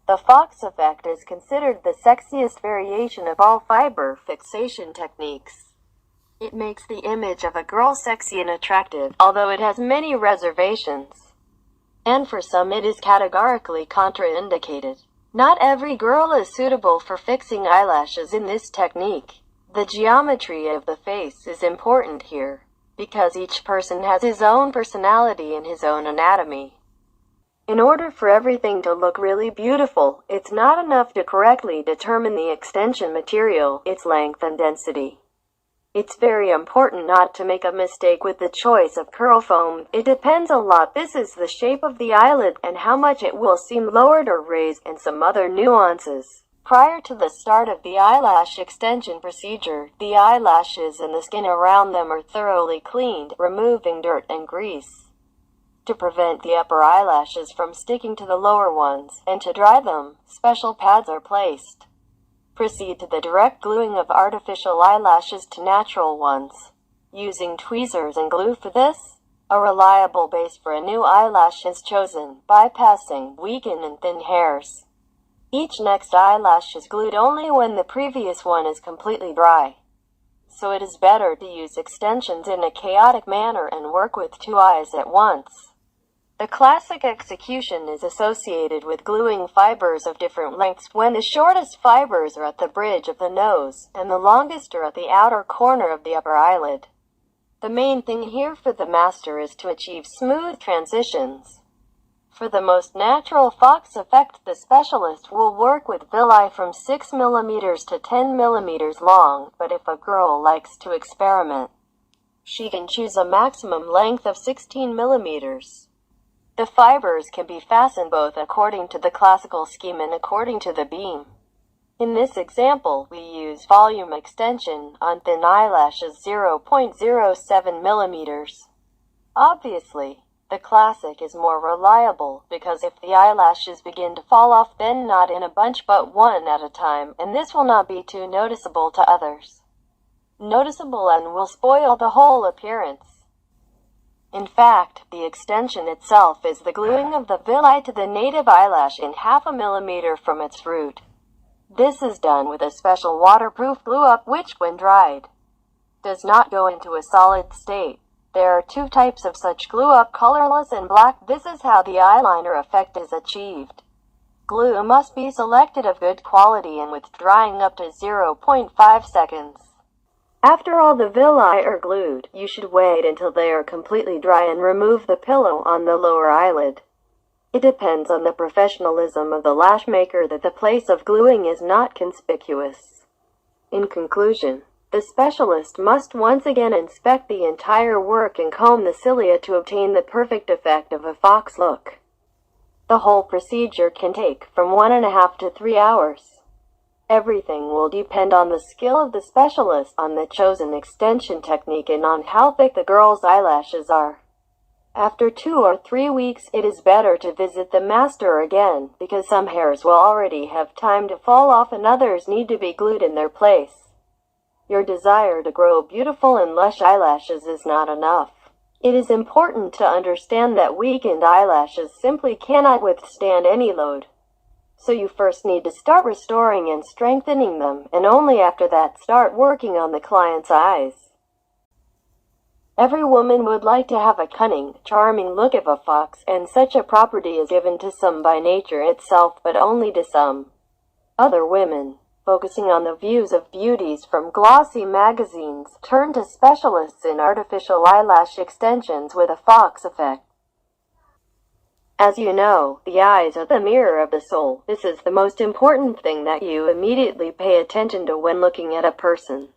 The Fox effect is considered the sexiest variation of all fiber fixation techniques. It makes the image of a girl sexy and attractive, although it has many reservations. And for some it is categorically contraindicated. Not every girl is suitable for fixing eyelashes in this technique. The geometry of the face is important here, because each person has his own personality and his own anatomy. In order for everything to look really beautiful, it's not enough to correctly determine the extension material, its length and density. It's very important not to make a mistake with the choice of curl foam. It depends a lot. This is the shape of the eyelid and how much it will seem lowered or raised, and some other nuances. Prior to the start of the eyelash extension procedure, the eyelashes and the skin around them are thoroughly cleaned, removing dirt and grease. To prevent the upper eyelashes from sticking to the lower ones, and to dry them, special pads are placed. Proceed to the direct gluing of artificial eyelashes to natural ones. Using tweezers and glue for this, a reliable base for a new eyelash is chosen, bypassing weakened and thin hairs. Each next eyelash is glued only when the previous one is completely dry. So it is better to use extensions in a chaotic manner and work with two eyes at once. The classic execution is associated with gluing fibers of different lengths when the shortest fibers are at the bridge of the nose, and the longest are at the outer corner of the upper eyelid. The main thing here for the master is to achieve smooth transitions. For the most natural Fox effect, the specialist will work with villi from 6 mm to 10 mm long, but if a girl likes to experiment, she can choose a maximum length of 16 mm. The fibers can be fastened both according to the classical scheme and according to the beam. In this example, we use volume extension on thin eyelashes 0.07 mm. Obviously, the classic is more reliable, because if the eyelashes begin to fall off, then not in a bunch but one at a time, and this will not be too noticeable to others. Noticeable and will spoil the whole appearance. In fact, the extension itself is the gluing of the villi to the native eyelash in 0.5 mm from its root. This is done with a special waterproof glue-up which, when dried, does not go into a solid state. There are two types of such glue-up, colorless and black. This is how the eyeliner effect is achieved. Glue must be selected of good quality and with drying up to 0.5 seconds. After all the villi are glued, you should wait until they are completely dry and remove the pillow on the lower eyelid. It depends on the professionalism of the lash maker that the place of gluing is not conspicuous. In conclusion, the specialist must once again inspect the entire work and comb the cilia to obtain the perfect effect of a fox look. The whole procedure can take from 1.5 to 3 hours. Everything will depend on the skill of the specialist, on the chosen extension technique, and on how thick the girl's eyelashes are. After 2 or 3 weeks, it is better to visit the master again, because some hairs will already have time to fall off and others need to be glued in their place. Your desire to grow beautiful and lush eyelashes is not enough. It is important to understand that weakened eyelashes simply cannot withstand any load. So you first need to start restoring and strengthening them, and only after that start working on the client's eyes. Every woman would like to have a cunning, charming look of a fox, and such a property is given to some by nature itself, but only to some. Other women, focusing on the views of beauties from glossy magazines, turn to specialists in artificial eyelash extensions with a fox effect. As you know, the eyes are the mirror of the soul. This is the most important thing that you immediately pay attention to when looking at a person.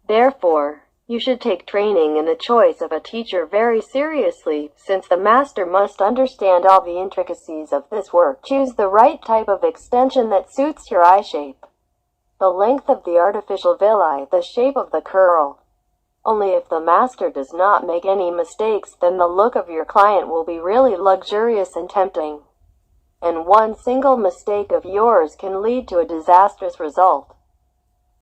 Therefore, you should take training in the choice of a teacher very seriously, since the master must understand all the intricacies of this work. Choose the right type of extension that suits your eye shape, the length of the artificial villi, the shape of the curl. Only if the master does not make any mistakes, then the look of your client will be really luxurious and tempting. And one single mistake of yours can lead to a disastrous result.